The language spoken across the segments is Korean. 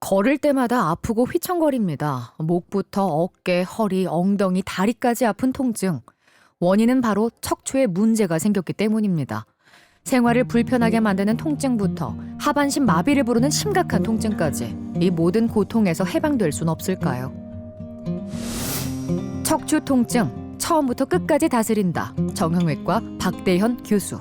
걸을 때마다 아프고 휘청거립니다. 목부터 어깨, 허리, 엉덩이, 다리까지 아픈 통증. 원인은 바로 척추에 문제가 생겼기 때문입니다. 생활을 불편하게 만드는 통증부터 하반신 마비를 부르는 심각한 통증까지 이 모든 고통에서 해방될 순 없을까요? 척추 통증, 처음부터 끝까지 다스린다. 정형외과 박대현 교수.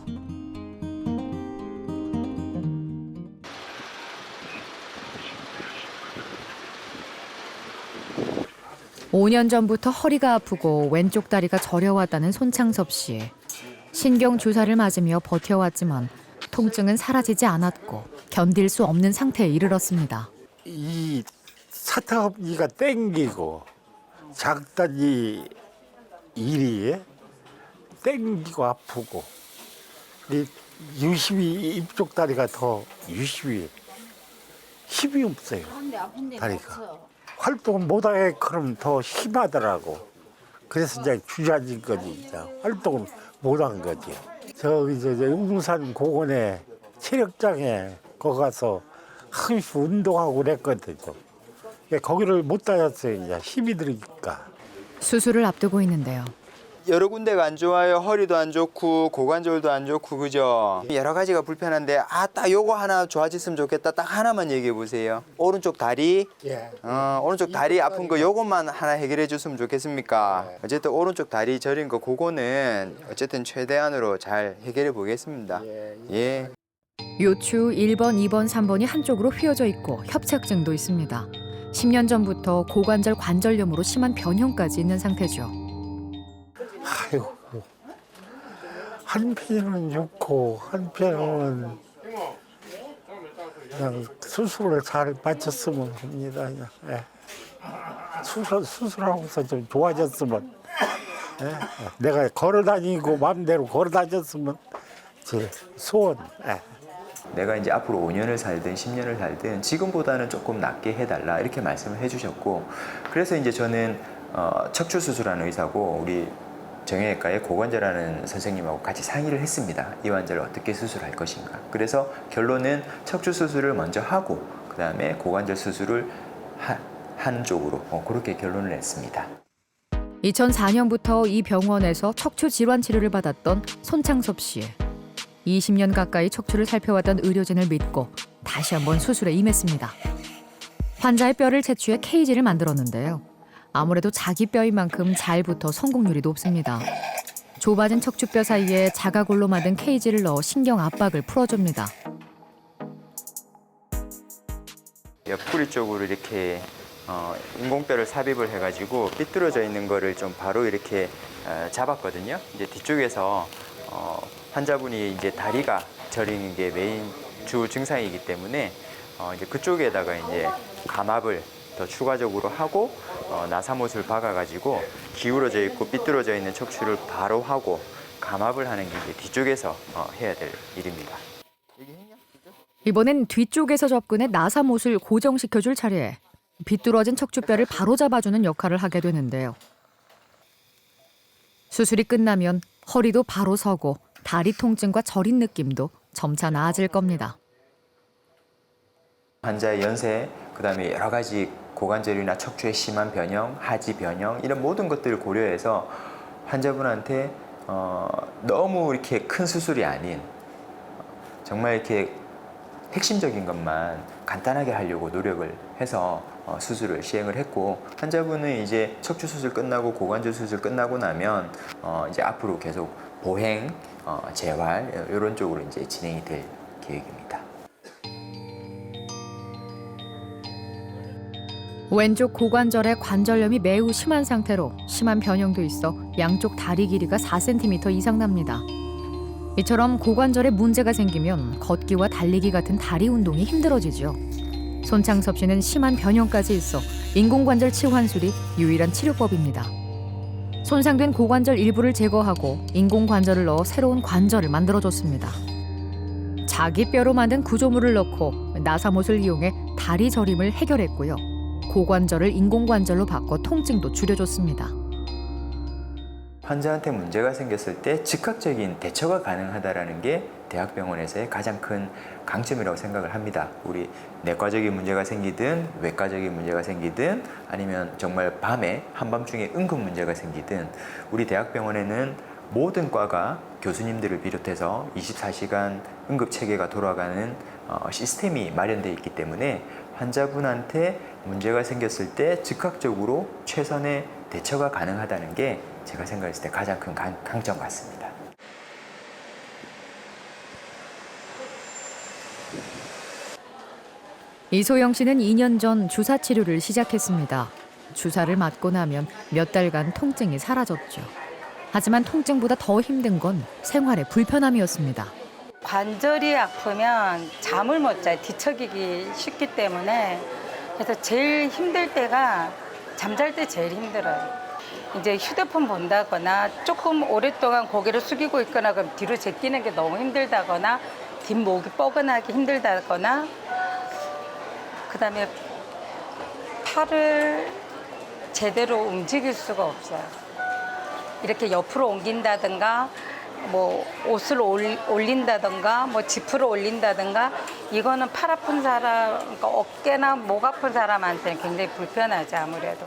(5년) 전부터 허리가 아프고 왼쪽 다리가 저려왔다는 손창섭 씨. 신경 주사를 맞으며 버텨왔지만 통증은 사라지지 않았고 견딜 수 없는 상태에 이르렀습니다. 이 사타구니가 땡기고 작다니 일이 땡기고 아프고 이 유심히 이쪽 다리가 더 유심히 힘이 없어요. 다리가 활동을 못하게 그럼 더 심하더라고. 그래서 이제 주저앉은 거지. 이제 활동을 못한 거지. 저기 저 용산 공원에 체력장에 거기 가서 항시 운동하고 그랬거든요. 거기를 못 다녔어요. 이제 힘이 들으니까. 수술을 앞두고 있는데요. 여러 군데가 안 좋아요. 허리도 안 좋고 고관절도 안 좋고 그죠? 여러 가지가 불편한데 딱 요거 하나 좋아졌으면 좋겠다. 딱 하나만 얘기해 보세요. 오른쪽 다리, 예. 오른쪽 다리 아픈 거 요것만 하나 해결해 줬으면 좋겠습니까? 어쨌든 오른쪽 다리 저린 거 그거는 어쨌든 최대한으로 잘 해결해 보겠습니다. 예. 요추 1번, 2번, 3번이 한쪽으로 휘어져 있고 협착증도 있습니다. 10년 전부터 고관절 관절염으로 심한 변형까지 있는 상태죠. 아이고, 한편은 좋고 한편은 그냥 수술을 잘 마쳤으면 합니다. 그냥. 예. 수술하고서 좀 좋아졌으면, 예. 내가 걸어다니고 마음대로 걸어다녔으면 제 소원. 예. 내가 이제 앞으로 5년을 살든 10년을 살든 지금보다는 조금 낫게 해달라 이렇게 말씀을 해주셨고, 그래서 이제 저는 척추 수술하는 의사고 우리 정형외과의 고관절하는 선생님하고 같이 상의를 했습니다. 이 환자를 어떻게 수술할 것인가. 그래서 결론은 척추 수술을 먼저 하고 그 다음에 고관절 수술을 한 쪽으로 그렇게 결론을 냈습니다. 2004년부터 이 병원에서 척추 질환 치료를 받았던 손창섭 씨. 20년 가까이 척추를 살펴왔던 의료진을 믿고 다시 한번 수술에 임했습니다. 환자의 뼈를 채취해 케이지를 만들었는데요. 아무래도 자기 뼈인 만큼 잘 붙어 성공률이 높습니다. 좁아진 척추뼈 사이에 자가골로 만든 케이지를 넣어 신경 압박을 풀어줍니다. 옆구리 쪽으로 이렇게 인공뼈를 삽입을 해가지고 삐뚤어져 있는 거를 좀 바로 이렇게 잡았거든요. 이제 뒤쪽에서 환자분이 이제 다리가 저리는 게 메인 주 증상이기 때문에 이제 그쪽에다가 이제 감압을 더 추가적으로 하고 나사못을 박아가지고 기울어져 있고 삐뚤어져 있는 척추를 바로 하고 감압을 하는 게 이제 뒤쪽에서 해야 될 일입니다. 이번엔 뒤쪽에서 접근해 나사못을 고정시켜줄 차례에 비뚤어진 척추뼈를 바로 잡아주는 역할을 하게 되는데요. 수술이 끝나면 허리도 바로 서고 다리 통증과 저린 느낌도 점차 나아질 겁니다. 환자의 연세, 그다음에 여러 가지 고관절이나 척추의 심한 변형, 하지 변형 이런 모든 것들을 고려해서 환자분한테 너무 이렇게 큰 수술이 아닌 정말 이렇게 핵심적인 것만 간단하게 하려고 노력을 해서 수술을 시행을 했고, 환자분은 이제 척추 수술 끝나고 고관절 수술 끝나고 나면 이제 앞으로 계속 보행, 재활 이런 쪽으로 이제 진행이 될 계획입니다. 왼쪽 고관절에 관절염이 매우 심한 상태로 심한 변형도 있어 양쪽 다리 길이가 4cm 이상 납니다. 이처럼 고관절에 문제가 생기면 걷기와 달리기 같은 다리 운동이 힘들어지죠. 손창섭 씨는 심한 변형까지 있어 인공관절 치환술이 유일한 치료법입니다. 손상된 고관절 일부를 제거하고 인공관절을 넣어 새로운 관절을 만들어줬습니다. 자기 뼈로 만든 구조물을 넣고 나사못을 이용해 다리 저림을 해결했고요. 고관절을 인공관절로 바꿔 통증도 줄여줬습니다. 환자한테 문제가 생겼을 때 즉각적인 대처가 가능하다는 게 대학병원에서의 가장 큰 강점이라고 생각을 합니다. 우리 내과적인 문제가 생기든 외과적인 문제가 생기든 아니면 정말 밤에 한밤중에 응급 문제가 생기든 우리 대학병원에는 모든 과가 교수님들을 비롯해서 24시간 응급 체계가 돌아가는 시스템이 마련되어 있기 때문에 환자분한테 문제가 생겼을 때 즉각적으로 최선의 대처가 가능하다는 게 제가 생각했을 때 가장 큰 강점 같습니다. 이소영 씨는 2년 전 주사 치료를 시작했습니다. 주사를 맞고 나면 몇 달간 통증이 사라졌죠. 하지만 통증보다 더 힘든 건 생활의 불편함이었습니다. 관절이 아프면 잠을 못 자요. 뒤척이기 쉽기 때문에. 그래서 제일 힘들 때가 잠잘 때 제일 힘들어요. 이제 휴대폰 본다거나 조금 오랫동안 고개를 숙이고 있거나 그럼 뒤로 제끼는 게 너무 힘들다거나 뒷목이 뻐근하기 힘들다거나 그다음에 팔을 제대로 움직일 수가 없어요. 이렇게 옆으로 옮긴다든가 뭐 옷을 올린다든가 뭐 지프를 올린다든가 이거는 팔 아픈 사람, 그러니까 어깨나 목 아픈 사람한테는 굉장히 불편하죠, 아무래도.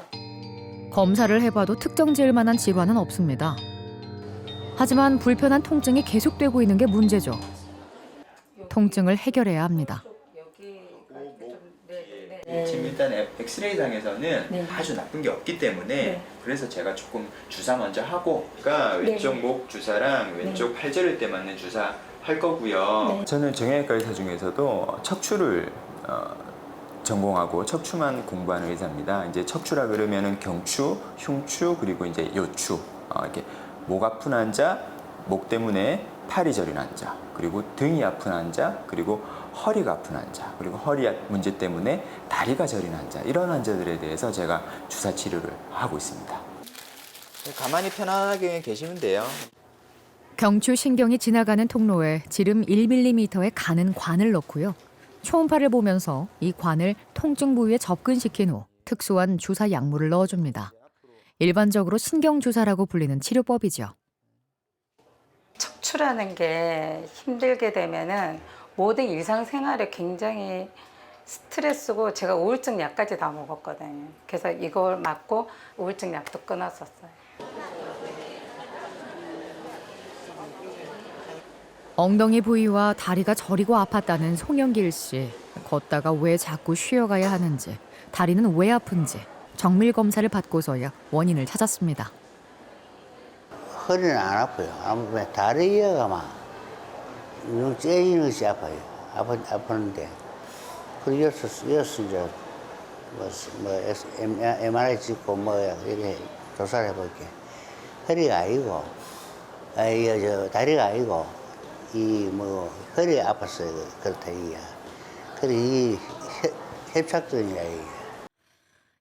검사를 해봐도 특정 지을 만한 질환은 없습니다. 하지만 불편한 통증이 계속되고 있는 게 문제죠. 통증을 해결해야 합니다. 지금 일단 엑스레이상에서는 아주 나쁜 게 없기 때문에 그래서 제가 조금 주사 먼저 하고 그러니까 왼쪽 목 주사랑 왼쪽 팔 저릴 때 맞는 주사 할 거고요. 저는 정형외과 의사 중에서도 척추를 전공하고 척추만 공부하는 의사입니다. 이제 척추라 그러면은 경추, 흉추 그리고 이제 요추 이렇게 목 아픈 환자, 목 때문에 팔이 저린 환자, 그리고 등이 아픈 환자, 그리고 허리가 아픈 환자, 그리고 허리 문제 때문에 다리가 저린 환자 이런 환자들에 대해서 제가 주사 치료를 하고 있습니다. 가만히 편안하게 계시면 돼요. 경추 신경이 지나가는 통로에 지름 1mm의 가는 관을 넣고요. 초음파를 보면서 이 관을 통증 부위에 접근시킨 후 특수한 주사 약물을 넣어줍니다. 일반적으로 신경주사라고 불리는 치료법이죠. 척추라는 게 힘들게 되면은 모든 일상생활에 굉장히 스트레스고 제가 우울증 약까지 다 먹었거든요. 그래서 이걸 맞고 우울증 약도 끊었었어요. 엉덩이 부위와 다리가 저리고 아팠다는 송영길 씨. 걷다가 왜 자꾸 쉬어가야 하는지, 다리는 왜 아픈지 정밀 검사를 받고서야 원인을 찾았습니다. 허리는 안 아파요. 아프면 다리가 막 영 째지는 것이 아파요. 아프는데 그리고 여기서 이제 MRI 찍고 뭐 이렇게 조사를 해볼게. 허리가 아니고 다리가 아니고 이 뭐 허리가 아팠어요. 그렇다 이게. 그래 이 협착증이야 이게.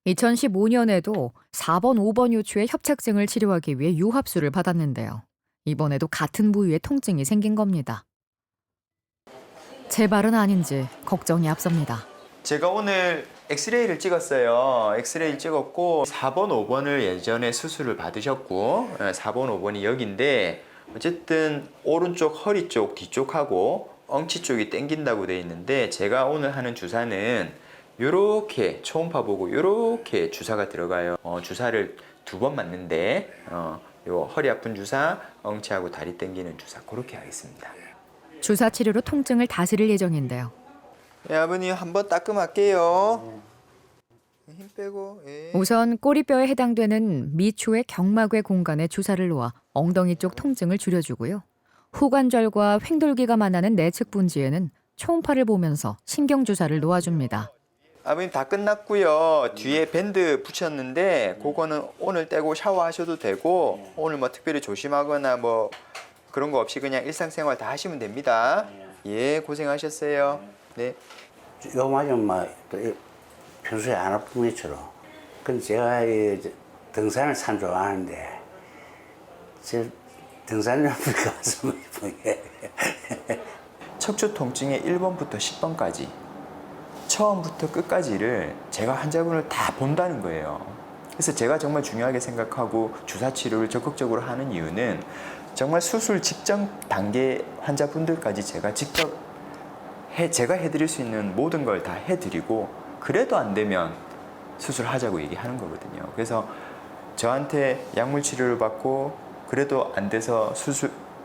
2015년에도 4번, 5번 요추의 협착증을 치료하기 위해 유합수를 받았는데요. 이번에도 같은 부위에 통증이 생긴 겁니다. 재발은 아닌지 걱정이 앞섭니다. 제가 오늘 엑스레이를 찍었어요. 엑스레이를 찍었고 4번, 5번을 예전에 수술을 받으셨고 4번, 5번이 여기인데 어쨌든 오른쪽 허리 쪽 뒤쪽하고 엉치 쪽이 당긴다고 돼 있는데 제가 오늘 하는 주사는 요렇게 초음파 보고 요렇게 주사가 들어가요. 주사를 2번 맞는데 요 허리 아픈 주사, 엉치하고 다리 당기는 주사 그렇게 하겠습니다. 주사 치료로 통증을 다스릴 예정인데요. 예, 아버님 한번 따끔할게요. 힘 빼고. 예. 우선 꼬리뼈에 해당되는 미추의 경막외 공간에 주사를 놓아 엉덩이 쪽 통증을 줄여주고요. 후관절과 횡돌기가 만나는 내측 분지에는 초음파를 보면서 신경주사를 놓아줍니다. 아버님 다 끝났고요. 뒤에 밴드 붙였는데 그거는 오늘 떼고 샤워하셔도 되고 오늘 뭐 특별히 조심하거나 뭐 그런 거 없이 그냥 일상생활 다 하시면 됩니다. 예, 고생하셨어요. 네. 요 맞으면 막 평소에 안 아픈 것처럼. 근데 제가 등산을 참 좋아하는데 제 등산을 가서 척추 통증의 1번부터 10번까지 처음부터 끝까지를 제가 환자분을 다 본다는 거예요. 그래서 제가 정말 중요하게 생각하고 주사 치료를 적극적으로 하는 이유는 정말 수술 직전 단계 환자분들까지 제가 직접 제가 해드릴 수 있는 모든 걸 다 해드리고 그래도 안 되면 수술하자고 얘기하는 거거든요. 그래서 저한테 약물 치료를 받고 그래도 안 돼서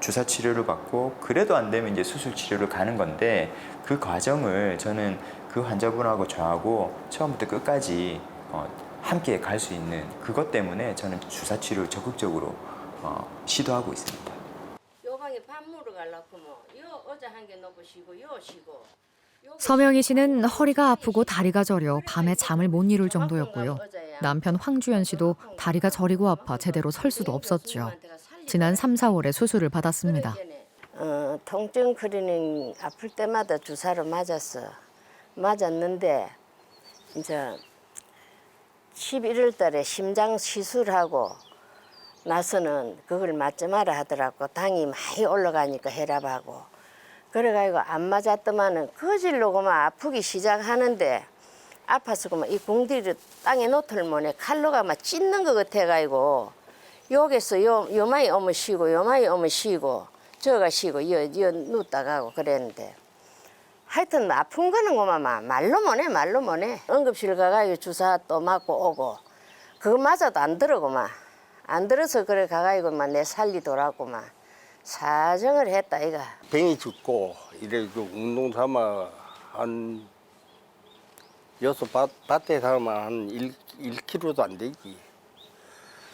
주사 치료를 받고 그래도 안 되면 이제 수술 치료를 가는 건데 그 과정을 저는 그 환자분하고 저하고 처음부터 끝까지 함께 갈 수 있는 그것 때문에 저는 주사 치료를 적극적으로 시도하고 있습니다. 요 방에 밥 먹으러 가려고 뭐 요 어제 한 개 넣고 쉬고 요 쉬고 서명희 씨는 허리가 아프고 다리가 저려 밤에 잠을 못 이룰 정도였고요. 남편 황주연 씨도 다리가 저리고 아파 제대로 설 수도 없었죠. 지난 3, 4월에 수술을 받았습니다. 통증 클리닉 아플 때마다 주사를 맞았는데 이제 11월 달에 심장 시술하고 나서는 그걸 맞지 마라 하더라고. 당이 많이 올라가니까 혈압하고. 그래가지고 안 맞았더만은 거질로 그만 아프기 시작하는데 아파서 그만 이 공디를 땅에 놓들 못해 칼로가 막 찢는 것 같아가지고 여기서 요마이 오면 쉬고 요마이 오면 쉬고 저가 쉬고 여 눕다 가고 그랬는데 하여튼 아픈 거는 그만 말로 못해 응급실 가가지고 주사 또 맞고 오고 그거 맞아도 안 들어고만 안 들어서 그래 가가지고만 내 살리더라고만 사정을 했다 이가. 병이 죽고 이래 운동 삼아 한 밭에 살면 한 1km도 안 되지.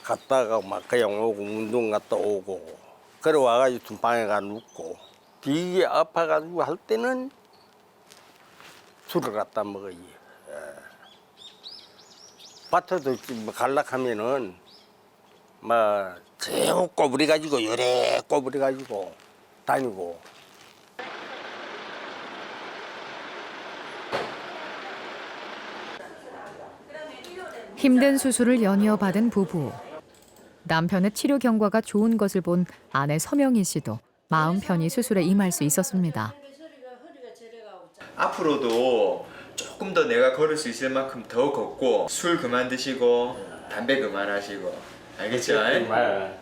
갔다가 막 그냥 오고 운동 갔다 오고 그래 와가지고 방에 가 눕고 되게 아파가지고 할 때는 술을 갖다 먹어요. 밭에도 갈락하면은 막 제우 꼬부리 가지고 요래 꼬부리 가지고 다니고. 힘든 수술을 연이어 받은 부부. 남편의 치료 경과가 좋은 것을 본 아내 서명희 씨도 마음 편히 수술에 임할 수 있었습니다. 앞으로도 조금 더 내가 걸을 수 있을 만큼 더 걷고 술 그만 드시고 담배 그만하시고 알겠죠?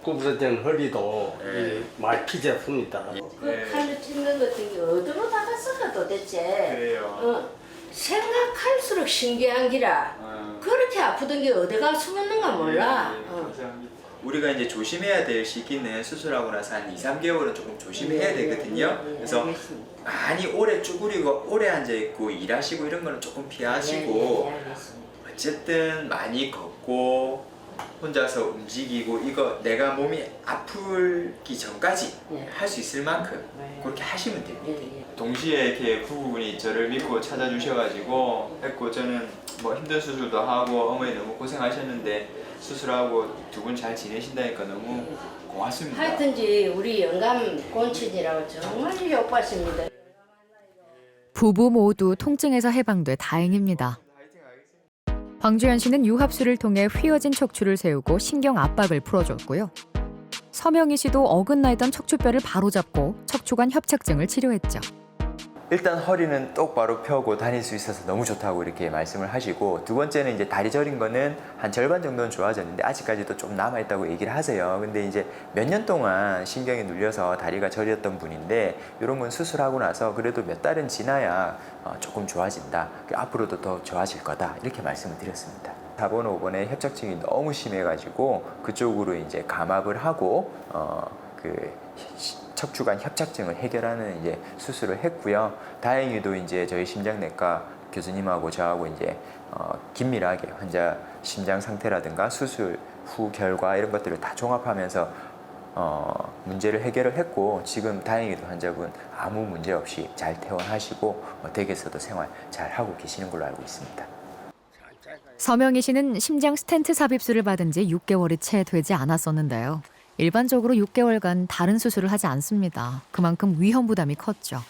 구부러진 허리도 네. 많이 피졌습니다. 그 칼로 찢는 것들이 어디로 다 갔을까 도대체. 그래요. 생각할수록 신기한 기라. 그렇게 아프던 게 어디가 숨었는가 몰라. 우리가 이제 조심해야 될 시기는 수술하고 나서 한 2, 3개월은 조금 조심해야 되거든요. 그래서 많이 오래 쭈그리고 오래 앉아있고 일하시고 이런 거는 조금 피하시고 어쨌든 많이 걷고 혼자서 움직이고 이거 내가 몸이 아프기 전까지 할 수 있을 만큼 그렇게 하시면 됩니다. 동시에 이렇게 부부분이 저를 믿고 찾아주셔가지고 했고 저는 뭐 힘든 수술도 하고 어머니 너무 고생하셨는데 수술하고 두 분 잘 지내신다니까 너무 고맙습니다. 하여튼지 우리 영감 곤친이라고 정말 욕받습니다. 부부 모두 통증에서 해방돼 다행입니다. 황주연 씨는 유합술을 통해 휘어진 척추를 세우고 신경 압박을 풀어줬고요. 서명희 씨도 어긋나 있던 척추뼈를 바로잡고 척추관 협착증을 치료했죠. 일단 허리는 똑바로 펴고 다닐 수 있어서 너무 좋다고 이렇게 말씀을 하시고 두 번째는 이제 다리 저린 거는 한 절반 정도는 좋아졌는데 아직까지도 좀 남아있다고 얘기를 하세요. 근데 이제 몇 년 동안 신경이 눌려서 다리가 저렸던 분인데 이런 건 수술하고 나서 그래도 몇 달은 지나야 조금 좋아진다. 앞으로도 더 좋아질 거다. 이렇게 말씀을 드렸습니다. 4번, 5번에 협착증이 너무 심해가지고 그쪽으로 이제 감압을 하고 척추관 협착증을 해결하는 이제 수술을 했고요. 다행히도 이제 저희 심장내과 교수님하고 저하고 이제 긴밀하게 환자 심장 상태라든가 수술 후 결과 이런 것들을 다 종합하면서 문제를 해결을 했고 지금 다행히도 환자분 아무 문제 없이 잘 퇴원하시고 댁에서도 생활 잘 하고 계시는 걸로 알고 있습니다. 서명희 씨는 심장 스텐트 삽입술을 받은 지 6개월이 채 되지 않았었는데요. 일반적으로 6개월간 다른 수술을 하지 않습니다. 그만큼 위험 부담이 컸죠.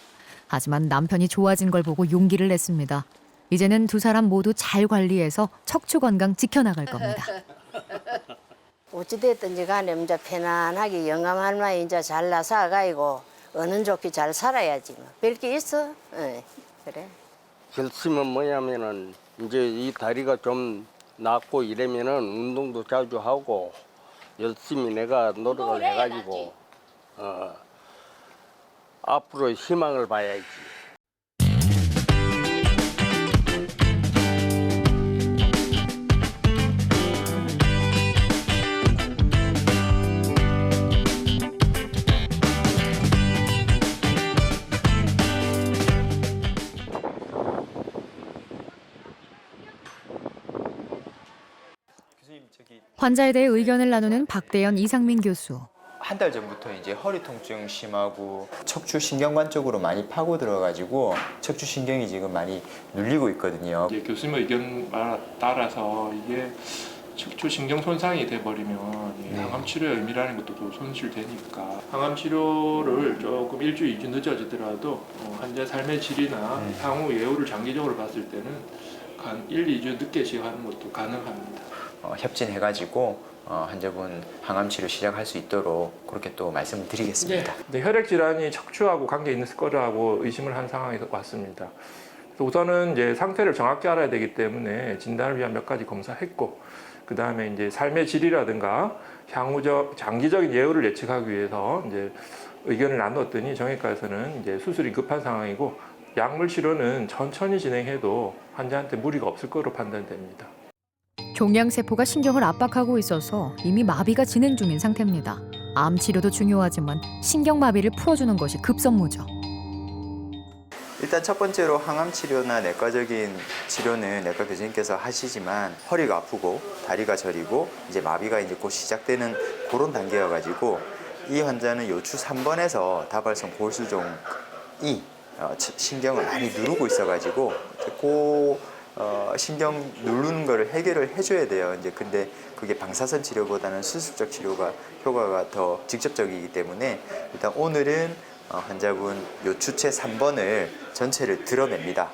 하지만 남편이 좋아진 걸 보고 용기를 냈습니다. 이제는 두 사람 모두 잘 관리해서 척추 건강 지켜나갈 겁니다. 어찌됐든지 간에 이제 편안하게 영감 할머니 이제 잘 나서가지고 어는 좋게 잘 살아야지 뭐. 별게 있어? 그래. 결심은 뭐냐면은 이제 이 다리가 좀 낫고 이러면은 운동도 자주 하고 열심히 내가 노력을 해가지고 앞으로 희망을 봐야지. 환자에 대해 의견을 나누는 박대연 이상민 교수. 한 달 전부터 이제 허리 통증 심하고 척추 신경관 쪽으로 많이 파고 들어가지고 척추 신경이 지금 많이 눌리고 있거든요. 이제 교수님 의견 따라서 이게 척추 신경 손상이 돼버리면 이 항암 치료의 의미라는 것도 또 손실되니까 항암 치료를 조금 일주일, 2주 늦어지더라도 환자 삶의 질이나 향후 예후를 장기적으로 봤을 때는 한 1, 2주 늦게 시작하는 것도 가능합니다. 협진해가지고 환자분 항암 치료 시작할 수 있도록 그렇게 또 말씀을 드리겠습니다. 네, 혈액 질환이 척추하고 관계 있는 거라고 의심을 한 상황에서 왔습니다. 그래서 우선은 이제 상태를 정확히 알아야 되기 때문에 진단을 위한 몇 가지 검사했고, 그 다음에 이제 삶의 질이라든가 향후적 장기적인 예후를 예측하기 위해서 이제 의견을 나눴더니 정형외과에서는 이제 수술이 급한 상황이고 약물 치료는 천천히 진행해도 환자한테 무리가 없을 거로 판단됩니다. 종양세포가 신경을 압박하고 있어서 이미 마비가 진행 중인 상태입니다. 암 치료도 중요하지만 신경마비를 풀어주는 것이 급선무죠. 일단 첫 번째로 항암 치료나 내과적인 치료는 내과 교수님께서 하시지만 허리가 아프고 다리가 저리고 이제 마비가 이제 곧 시작되는 그런 단계여가지고 이 환자는 요추 3번에서 다발성 골수종이 신경을 많이 누르고 있어가지고 신경 누르는 거를 해결을 해줘야 돼요. 이제 근데 그게 방사선 치료보다는 수술적 치료가 효과가 더 직접적이기 때문에 일단 오늘은 환자분 요추체 3번을 전체를 드러냅니다.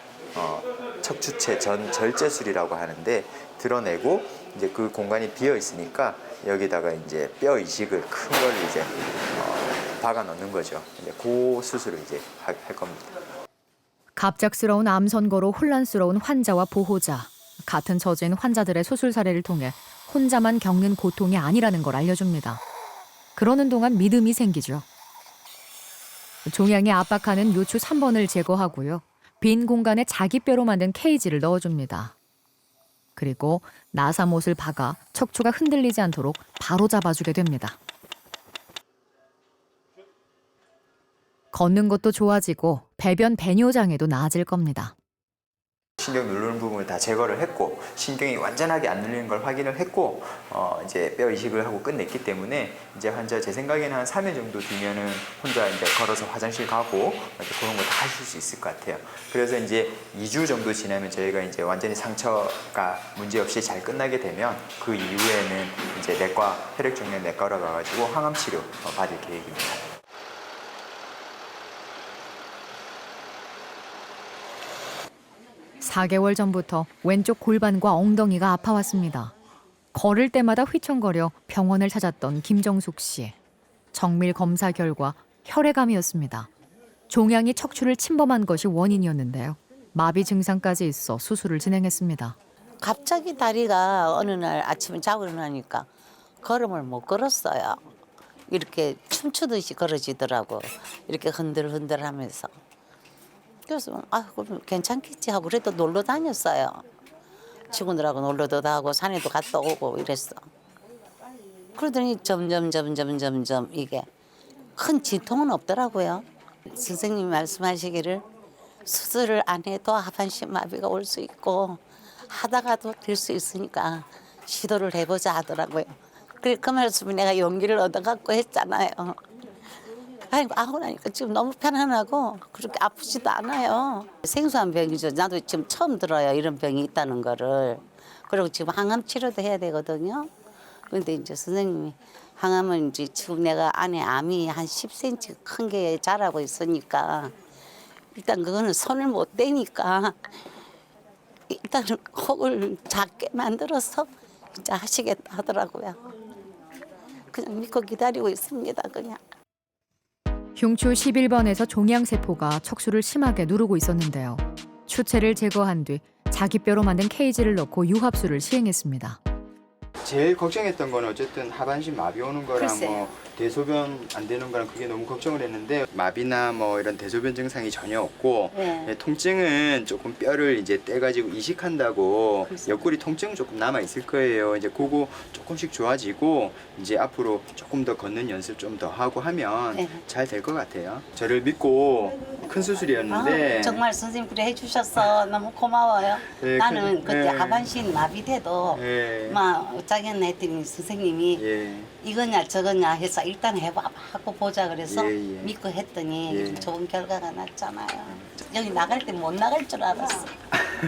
척추체 전 절제술이라고 하는데 드러내고 이제 그 공간이 비어 있으니까 여기다가 이제 뼈 이식을 큰 걸 이제 박아 넣는 거죠. 이제 그 수술을 이제 할 겁니다. 갑작스러운 암 선고로 혼란스러운 환자와 보호자. 같은 처지인 환자들의 수술 사례를 통해 혼자만 겪는 고통이 아니라는 걸 알려줍니다. 그러는 동안 믿음이 생기죠. 종양이 압박하는 요추 3번을 제거하고요. 빈 공간에 자기 뼈로 만든 케이지를 넣어줍니다. 그리고 나사못을 박아 척추가 흔들리지 않도록 바로 잡아주게 됩니다. 걷는 것도 좋아지고 배변 배뇨 장애도 나아질 겁니다. 신경 누르는 부분을 다 제거를 했고 신경이 완전하게 안 눌리는 걸 확인을 했고 이제 뼈 이식을 하고 끝냈기 때문에 이제 환자 제 생각에는 한 3일 정도 뒤면은 혼자 이제 걸어서 화장실 가고 그런 거 다 하실 수 있을 것 같아요. 그래서 이제 2주 정도 지나면 저희가 이제 완전히 상처가 문제 없이 잘 끝나게 되면 그 이후에는 이제 내과 혈액종양 내과로 가가지고 항암 치료 받을 계획입니다. 4개월 전부터 왼쪽 골반과 엉덩이가 아파왔습니다. 걸을 때마다 휘청거려 병원을 찾았던 김정숙 씨. 정밀 검사 결과 혈액암이었습니다. 종양이 척추를 침범한 것이 원인이었는데요. 마비 증상까지 있어 수술을 진행했습니다. 갑자기 다리가 어느 날 아침에 자고 일어나니까 걸음을 못 걸었어요. 이렇게 춤추듯이 걸어지더라고. 이렇게 흔들흔들 하면서. 그래서 그럼 괜찮겠지 하고 그래도 놀러 다녔어요. 친구들하고 놀러도 가고 산에도 갔다 오고 이랬어. 그러더니 점점 이게 큰 진통은 없더라고요. 선생님이 말씀하시기를 수술을 안 해도 하반신 마비가 올 수 있고 하다가도 될 수 있으니까 시도를 해보자 하더라고요. 그래 그 말씀에 내가 용기를 얻어갖고 했잖아요. 아이고 하고 나니까 지금 너무 편안하고 그렇게 아프지도 않아요. 생소한 병이죠. 나도 지금 처음 들어요. 이런 병이 있다는 거를. 그리고 지금 항암 치료도 해야 되거든요. 그런데 이제 선생님이 항암은 이제 지금 내가 안에 암이 한 10cm 큰 게 자라고 있으니까 일단 그거는 손을 못 대니까 일단은 혹을 작게 만들어서 이제 하시겠다 하더라고요. 그냥 믿고 기다리고 있습니다. 그냥. 흉추 11번에서 종양세포가 척추를 심하게 누르고 있었는데요. 추체를 제거한 뒤 자기 뼈로 만든 케이지를 넣고 유합술을 시행했습니다. 제일 걱정했던 건 어쨌든 하반신 마비 오는 거랑 글쎄. 뭐 대소변 안 되는 거랑 그게 너무 걱정을 했는데 마비나 뭐 이런 대소변 증상이 전혀 없고 네. 통증은 조금 뼈를 이제 떼가지고 이식한다고 옆구리 통증은 조금 남아 있을 거예요. 이제 그거 조금씩 좋아지고 이제 앞으로 조금 더 걷는 연습 좀 더 하고 하면 네. 잘 될 것 같아요. 저를 믿고 큰 수술이었는데 정말 선생님 그래 해주셔서 너무 고마워요. 네, 나는 그때 네. 하반신 마비돼도 예. 막 어쩌겠나 했더니 선생님이 예. 이거냐 저거냐 해서 일단 해봐 하고 보자 그래서 예, 예. 믿고 했더니 예. 좋은 결과가 났잖아요. 여기 나갈 때 못 나갈 줄 알았어.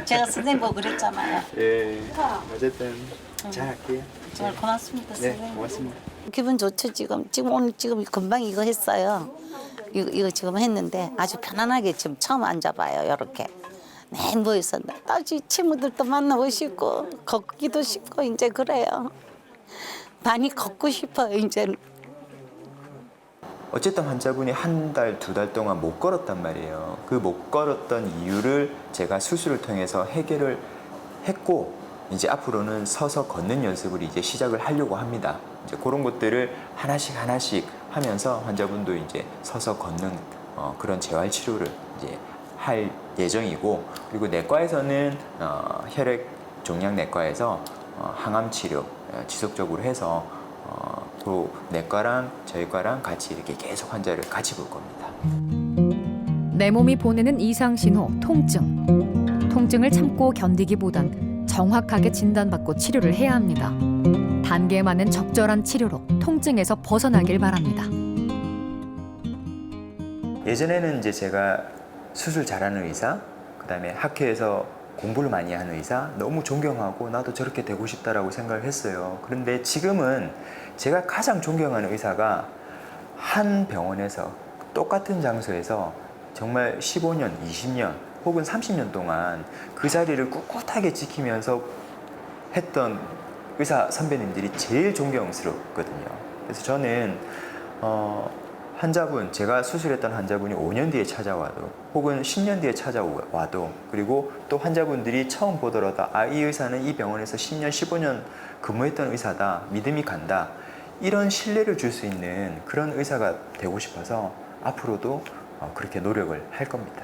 제가 선생님 보고 그랬잖아요. 예. 어쨌든 잘 할게요. 정말 고맙습니다 네, 선생님. 고맙습니다. 기분 좋죠 지금. 오늘 지금 금방 이거 했어요. 이거 지금 했는데 아주 편안하게 지금 처음 앉아봐요. 이렇게. 네, 누워있어. 아주 친구들도 만나고 싶고 걷기도 싶고 이제 그래요. 많이 걷고 싶어요 이제. 어쨌든 환자분이 한 달, 두 달 동안 못 걸었단 말이에요. 그 못 걸었던 이유를 제가 수술을 통해서 해결을 했고 이제 앞으로는 서서 걷는 연습을 이제 시작을 하려고 합니다. 이제 그런 것들을 하나씩 하면서 환자분도 이제 서서 걷는 그런 재활 치료를 이제 할 예정이고 그리고 내과에서는 혈액 종양 내과에서 항암 치료 지속적으로 해서 또 내과랑 저희과랑 같이 이렇게 계속 환자를 같이 볼 겁니다. 내 몸이 보내는 이상 신호, 통증. 통증을 참고 견디기보단 정확하게 진단받고 치료를 해야 합니다. 단계에 맞는 적절한 치료로 통증에서 벗어나길 바랍니다. 예전에는 이제 제가 수술 잘하는 의사, 그다음에 학회에서 공부를 많이 하는 의사 너무 존경하고 나도 저렇게 되고 싶다라고 생각을 했어요. 그런데 지금은 제가 가장 존경하는 의사가 한 병원에서 똑같은 장소에서 정말 15년, 20년 혹은 30년 동안 그 자리를 꿋꿋하게 지키면서 했던 의사 선배님들이 제일 존경스럽거든요. 그래서 저는 환자분, 제가 수술했던 환자분이 5년 뒤에 찾아와도 혹은 10년 뒤에 찾아와도 그리고 또 환자분들이 처음 보더라도 이 의사는 이 병원에서 10년, 15년 근무했던 의사다, 믿음이 간다 이런 신뢰를 줄 수 있는 그런 의사가 되고 싶어서 앞으로도 그렇게 노력을 할 겁니다.